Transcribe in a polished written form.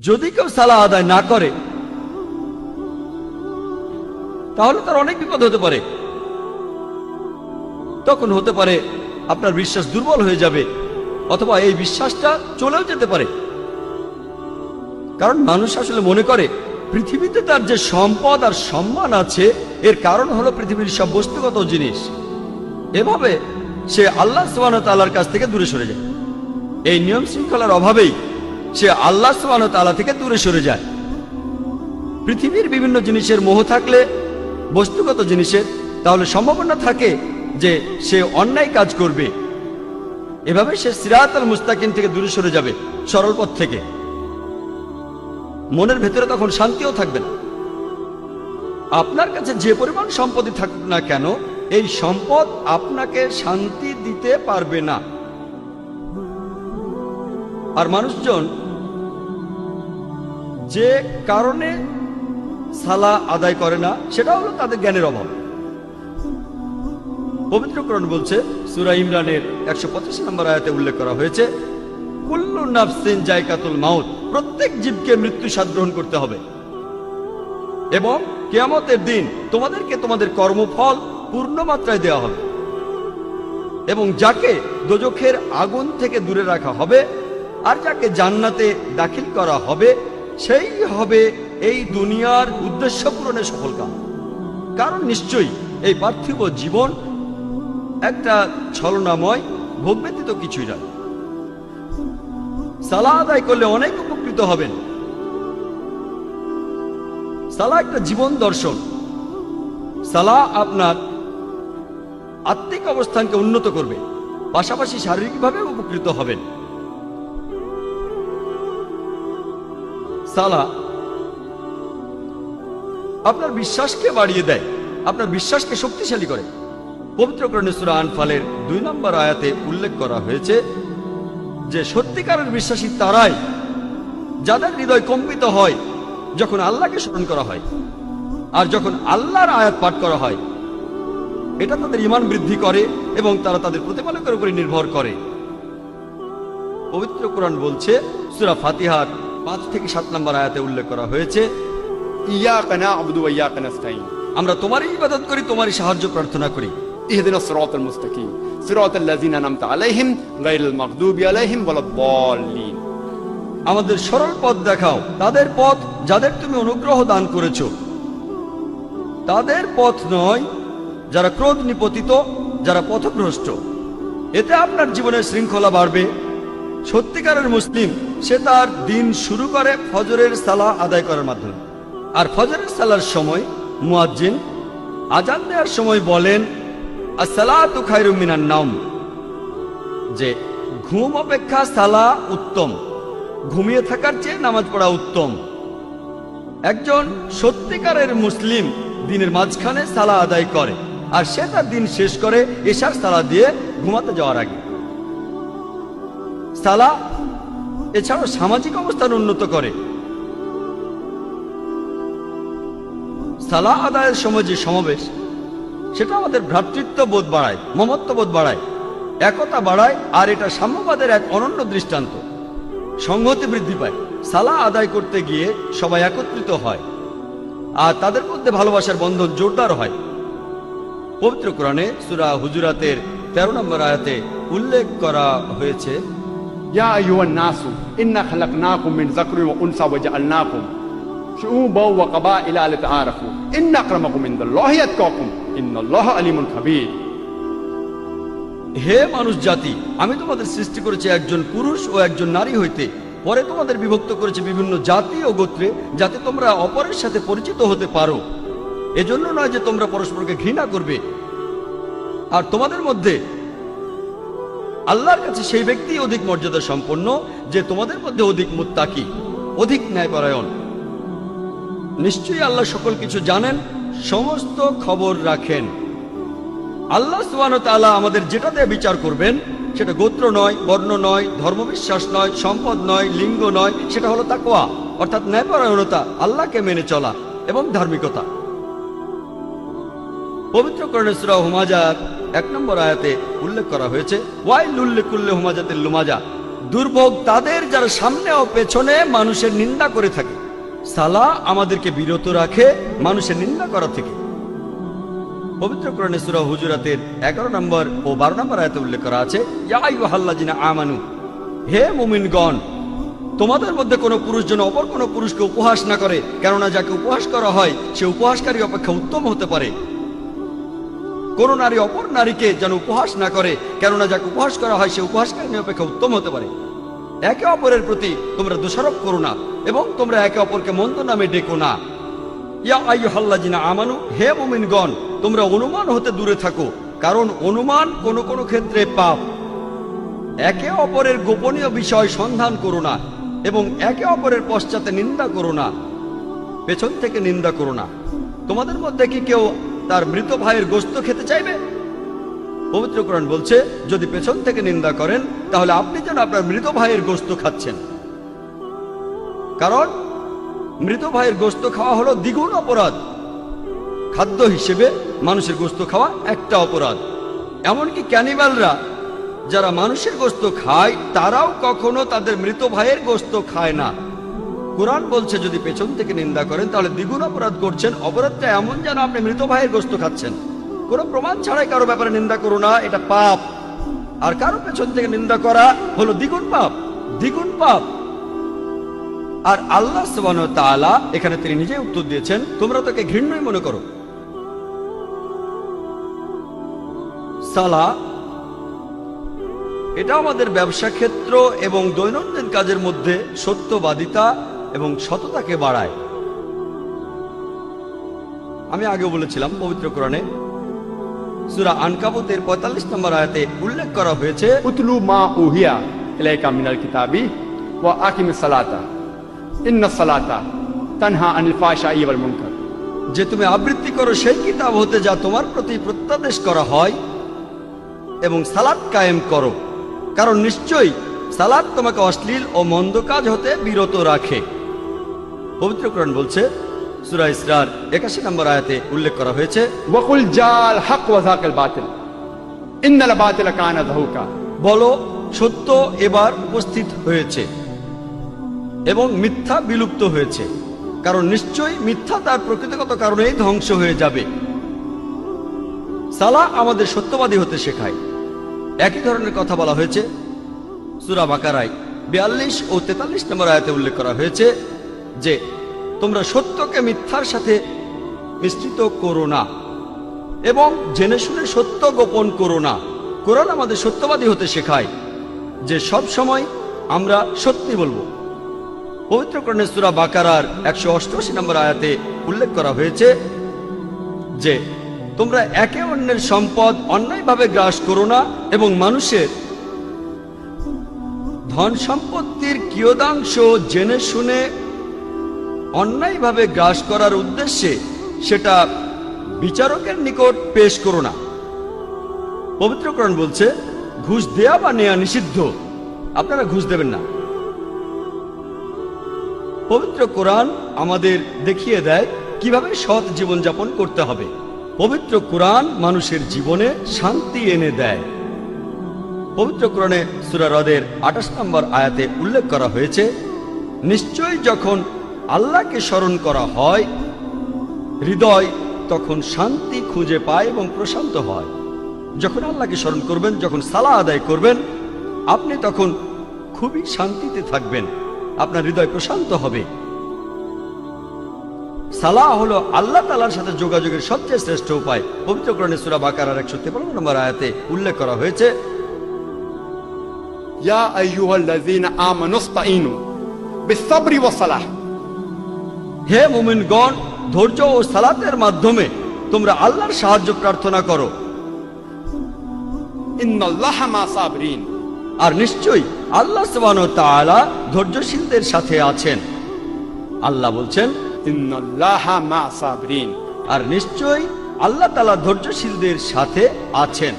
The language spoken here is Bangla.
যদি কেউ সালাহ আদায় না করে তাহলে তার অনেক বিপদ হতে পারে। তখন হতে পারে আপনার বিশ্বাস দুর্বল হয়ে যাবে, অথবা এই বিশ্বাসটা চলেও যেতে পারে। কারণ মানুষ আসলে মনে করে পৃথিবীতে তার যে সম্পদ আর সম্মান আছে এর কারণ হলো পৃথিবীর সব বস্তুগত জিনিস। এভাবে সে আল্লাহ সুবহানাহু ওয়া তাআলার কাছ থেকে দূরে সরে যায়। এই নিয়ম শৃঙ্খলার অভাবেই সে আল্লাহ সুবহানাহু ওয়া তাআলা থেকে দূরে সরে যায়। পৃথিবীর বিভিন্ন জিনিসের মোহ থাকলে, বস্তুগত জিনিসের, তাহলে সম্ভাবনা থাকে যে সে অন্যায় কাজ করবে। এভাবে সে সিরাতাল মুস্তাকিম থেকে দূরে সরে যাবে, সরল পথ থেকে। মনের ভেতরে তখন শান্তিও থাকবে না। আপনার কাছে যে পরিমাণ সম্পত্তি থাকুক না কেন, এই সম্পদ আপনাকে শান্তি দিতে পারবে না। আর মানুষজন যে কারণে সালাহ আদায় করে না সেটা হলো তাদের জ্ঞানের অভাব। পবিত্র কোরআন বলছে, সূরা ইমরানের 185 নম্বর আয়াতে উল্লেখ করা হয়েছে, কুল্লু নাফসিন যায়কাতুল মাউত, প্রত্যেক জীবকে মৃত্যু স্বাদ গ্রহণ করতে হবে এবং কিয়ামতের দিন তোমাদেরকে তোমাদের কর্মফল পূর্ণ মাত্রায় দেওয়া হবে এবং যাকে দোজখের আগুন থেকে দূরে রাখা হবে আর যাকে জান্নাতে দাখিল করা হবে সেই হবে এই দুনিয়ার উদ্দেশ্য পূরণে সফলকাম। কারণ নিশ্চয়ই এই পার্থিব জীবন একটা ছলনাময়, ভোগ ব্যতীত কিছুই নয়। সালাহ আদায় করলে অনেক উপকৃত হবেন। সালাহ একটা জীবন দর্শন। সালাহ আপনার আত্মিক অবস্থানকে উন্নত করবে, পাশাপাশি শারীরিকভাবে উপকৃত হবেন। সালাহ আপনার বিশ্বাসকে বাড়িয়ে দেয়, আপনার বিশ্বাসকে শক্তিশালী করে। পবিত্র কোরআনে সূরা আনফালের 2 নম্বর আয়াতে উল্লেখ করা হয়েছে যে সত্যিকারের বিশ্বাসী তারাই যাদের হৃদয় কম্পিত হয় যখন আল্লাহকে স্মরণ করা হয় আর যখন আল্লাহর আয়াত পাঠ করা হয়। এটা তাদের ঈমান বৃদ্ধি করে এবং তারা তাদের প্রতিপালকের উপরে নির্ভর করে। পবিত্র কোরআন বলছে, সূরা ফাতিহার 5 থেকে 7 নম্বর আয়াতে উল্লেখ করা হয়েছে, ইয়াকা না'বুদু ওয়া ইয়াকা নাস্তাঈন, আমরা তোমারই ইবাদত করি, তোমারই সাহায্য প্রার্থনা করি। ইহদিনাস সিরাতাল মুস্তাকিম, সিরাতাল লাযিনা আন'আমতা আলাইহিম গায়রিল মাগদুবি আলাইহিম ওয়ালাদ-দাল্লিন, আমাদের সরল পথ দেখাও, তাদের পথ যাদের তুমি অনুগ্রহ দান করেছো, তাদের পথ নয় যারা ক্রোধ নিপতিত, যারা পথভ্রষ্ট। এতে আপনার জীবনের শৃঙ্খলা বাড়বে। সত্যিকারের মুসলিম সে তার দিন শুরু করে ফজরের সালাহ আদায় করার মাধ্যমে। আর ফজরের সালার সময় মুয়াজ্জিন আজান দেওয়ার সময় বলেন, আসসালাতু খায়রুম মিনান নাওম, যে ঘুম অপেক্ষা সালাহ উত্তম, ঘুমিয়ে থাকার চেয়ে নামাজ পড়া উত্তম। একজন সত্যিকারের মুসলিম দিনের মাঝখানে সালাহ আদায় করে আর সে তার দিন শেষ করে এশার সালাহ দিয়ে ঘুমাতে যাওয়ার আগে। সালাহ এছাড়াও সামাজিক অবস্থান উন্নত করে। সালাহ আদায়ের সময় যে সমাবেশ, সেটা আমাদের ভ্রাতৃত্ব বোধ বাড়ায়, মমত্ববোধ বাড়ায়, একতা বাড়ায়, আর এটা সাম্যবাদের এক অনন্য দৃষ্টান্ত। সংহতি বৃদ্ধি পায়। সালাহ আদায় করতে গিয়ে সবাই একত্রিত হয় আর তাদের মধ্যে ভালোবাসার বন্ধন জোরদার হয়। পবিত্র কোরআনে সূরা হুজুরাতের 13 নম্বর আয়াতে উল্লেখ করা হয়েছে, ইয়া আইয়ুহান নাসু ইন্না খালাকনাকুম মিন যাকরিন ওয়া উনসা ওয়া জাআলনাকুম শুউবান ওয়া ক্বাবাইলা লিতাআরাফু ইন্না আকরামাকুম ইনদাল্লাহি আতকাকুম ইন্নাল্লাহা আলিমুন খাবীর। হে মানুষ জাতি, আমি তোমাদের সৃষ্টি করেছি একজন পুরুষ ও একজন নারী হইতে, পরে তোমাদের বিভক্ত করেছি বিভিন্ন জাতি ও গোত্রে, যাতে তোমরা অপরের সাথে পরিচিত হতে পারো। এজন্য নয় যে তোমরা পরস্পরকে ঘৃণা করবে। আর তোমাদের মধ্যে আল্লাহর কাছে সেই ব্যক্তি অধিক মর্যাদা সম্পন্ন যে তোমাদের মধ্যে অধিক মুত্তাকি, অধিক ন্যায়পরায়ণ। নিশ্চয়ই আল্লাহ সকল কিছু জানেন, সমস্ত খবর রাখেন। আল্লাহ সুবহানাহু ওয়া তাআলা আমাদের যেটা দিয়ে বিচার করবেন সেটা গোত্র নয়, বর্ণ নয়, ধর্মবিশ্বাস নয়, সম্পদ নয়, লিঙ্গ নয়, সেটা হলো তাকওয়া, অর্থাৎ ন্যায়পরায়ণতা, আল্লাহকে মেনে চলা এবং ধার্মিকতা। পবিত্র কোরআনে সূরা হুমাজার 1 নম্বর আয়াতে উল্লেখ করা হয়েছে, ওয়াইলুল লিকুল্লি হুমাজাতিল লুমাজা, দুর্ভোগ তাদের যারা সামনে ও পেছনে মানুষের নিন্দা করে থাকে। সালাহ আমাদেরকে বিরত রাখে মানুষের নিন্দা করা থেকে। পবিত্র কোরআনে সূরা হুজুরাতের 11 নম্বর ও 12 নম্বর আয়াতে উল্লেখ করা আছে, ইয়া আইয়ুহাল্লাযিনা আমানু, হে মুমিনগণ, তোমাদের মধ্যে কোনো পুরুষ যেন অপর কোনো পুরুষকে উপহাস না করে, কেননা যাকে উপহাস করা হয় সে উপহাসকারী অপেক্ষা উত্তম হতে পারে। কোন নারী অপর নারীকে যেন উপহাস না করে, কেননা যাকে উপহাস করা হয় সে উপহাসকারী অপেক্ষা উত্তম হতে পারে। একে অপরের প্রতি তোমরা দোষারোপ করো না এবং তোমরা একে অপরকে মন্দ নামে ডেকো না। ইয়া আইয়ুহাল্লাযিনা আমানু, হে মুমিনগণ, তোমরা অনুমান হতে দূরে থাকো, কারণ অনুমান কোন কোন ক্ষেত্রে পাপ। একে অপরের গোপনীয় বিষয় সন্ধান করো না এবং একে অপরের পশ্চাতে নিন্দা করো না, পেছন থেকে নিন্দা করো না। তোমাদের মধ্যে কি কেউ তার মৃত ভাইয়ের গোশত খেতে চাইবে? পবিত্র কোরআন বলছে, যদি পেছন থেকে নিন্দা করেন তাহলে আপনি যেন আপনার মৃত ভাইয়ের গোশত খাচ্ছেন, কারণ মৃত ভাইয়ের গোশত খাওয়া হলো দ্বিগুণ অপরাধ। খাদ্য হিসেবে মানুষের গোশত খাওয়া একটা অপরাধ। এমনকি ক্যানিবালরা যারা মানুষের গোশত খায় তারাও কখনো তাদের মৃত ভাইয়ের গোশত খায় না। কোরআন বলছে যদি পেছন থেকে নিন্দা করেন তাহলে দ্বিগুণ অপরাধ করছেন। অপরাধটা এমন যেন আপনি মৃত ভাইয়ের গোশত খাচ্ছেন। কোনো প্রমাণ ছাড়াই কারো ব্যাপারে নিন্দা করো না, এটা পাপ। আর কারো পেছন থেকে নিন্দা করা হলো দ্বিগুণ পাপ, দ্বিগুণ পাপ। আর আল্লাহ সুবহানাহু ওয়া তাআলা এখানে তিনি নিজেই উত্তর দিয়েছেন, তোমরা তাকে ঘৃণ্যই মনে করো। সালাহ এটা আমাদের ব্যবসা ক্ষেত্র এবং দৈনন্দিন কাজের মধ্যে সত্যবাদিতা এবং সততাকে বাড়ায়। আমি আগে বলেছিলাম পবিত্র কোরআনে সূরা আনকাবুতের 45 নম্বর আয়াতে উল্লেখ করা হয়েছে, উতলু মা উহিয়া ইলাইকা মিনাল কিতাবি ওয়া আকিমিস সালাতা ইন্নাস সালাতা তানহা আনিল ফাহশাই ওয়াল মুনকার, যে তুমি আবৃত্তি করো সেই কিতাব হতে যা তোমার প্রতি প্রত্যাদেশ করা হয় এবং সালাত কায়েম করো, কারণ নিশ্চয়ই সালাত তোমাকে অশ্লীল ও মন্দ কাজ হতে বিরত রাখে। পবিত্র কোরআন বলছে সূরা ইসরার 81 নম্বর আয়াতে উল্লেখ করা হয়েছে, ওয়াকুল জাল হক ওয়া যাকাল বাতিল ইন্নাল বাতিলা কানা যাহুকা, বলো সত্য এবার উপস্থিত হয়েছে এবং মিথ্যা বিলুপ্ত হয়েছে, কারণ নিশ্চয়ই মিথ্যা তার প্রকৃতিগত কারণেই ধ্বংস হয়ে যাবে। সালাহ আমাদের সত্যবাদী হতে শেখায়। একই ধরনের কথা বলা হয়েছে সূরা বাকারায় 42 ও 43 নম্বর আয়াতে উল্লেখ করা হয়েছে যে তোমরা সত্যকে মিথ্যার সাথে মিশ্রিত করো না এবং জেনে শুনে সত্য গোপন করো না। কোরআন আমাদের সত্যবাদী হতে শেখায় যে সব সময় আমরা সত্যি বলবো। পবিত্র কোরআনে সূরা বাকারার 188 নম্বর আয়াতে উল্লেখ করা হয়েছে যে তোমরা একে অন্যের সম্পদ অন্যায়ভাবে গ্রাস করো না এবং মানুষের ধন সম্পত্তির কিয়দাংশ জেনে শুনে অন্যায়ভাবে গ্রাস করার উদ্দেশ্যে সেটা বিচারকের নিকট পেশ করো না। পবিত্র কোরআন বলছে ঘুষ দেয়া বা নেয়া নিষিদ্ধ, আপনারা ঘুষ দেবেন না। পবিত্র কোরআন আমাদের দেখিয়ে দেয় কিভাবে সৎ জীবনযাপন করতে হবে। পবিত্র কোরআন মানুষের জীবনে শান্তি এনে দেয়। পবিত্র কোরআনে সূরা রদের 28 নম্বর আয়াতে উল্লেখ করা হয়েছে, নিশ্চয়ই যখন আল্লাহকে স্মরণ করা হয় হৃদয় তখন শান্তি খুঁজে পায় এবং প্রশান্ত হয়। যখন আল্লাহকে স্মরণ করবেন, যখন সালাহ আদায় করবেন, আপনি তখন খুবই শান্তিতে থাকবেন, আপনার হৃদয় প্রশান্ত হবে। সালাহ হলো আল্লাহ তাআলার সাথে যোগাযোগের সবচেয়ে শ্রেষ্ঠ উপায়। পবিত্র কোরআনে সূরা বাকারার 153 নম্বর আয়াতে উল্লেখ করা হয়েছে, ইয়া আইয়ুহাল্লাযীনা আমানুস্তাঈনু বিস-সাবরি ওয়াস-সালাহ, হে মুমিনগণ, ধৈর্য ও সালাতের মাধ্যমে তোমরা আল্লাহর সাহায্য প্রার্থনা করো। ইন্নাল্লাহা মা সাবরিন, আর নিশ্চয়ই আল্লাহ সুবহানাহু ওয়া তাআলা ধৈর্যশীলদের সাথে আছেন। আল্লাহ বলছেন ইন্নাল্লাহা মা সাবরিন, আর নিশ্চয়ই আল্লাহ তাআলা ধৈর্যশীলদের সাথে আছেন।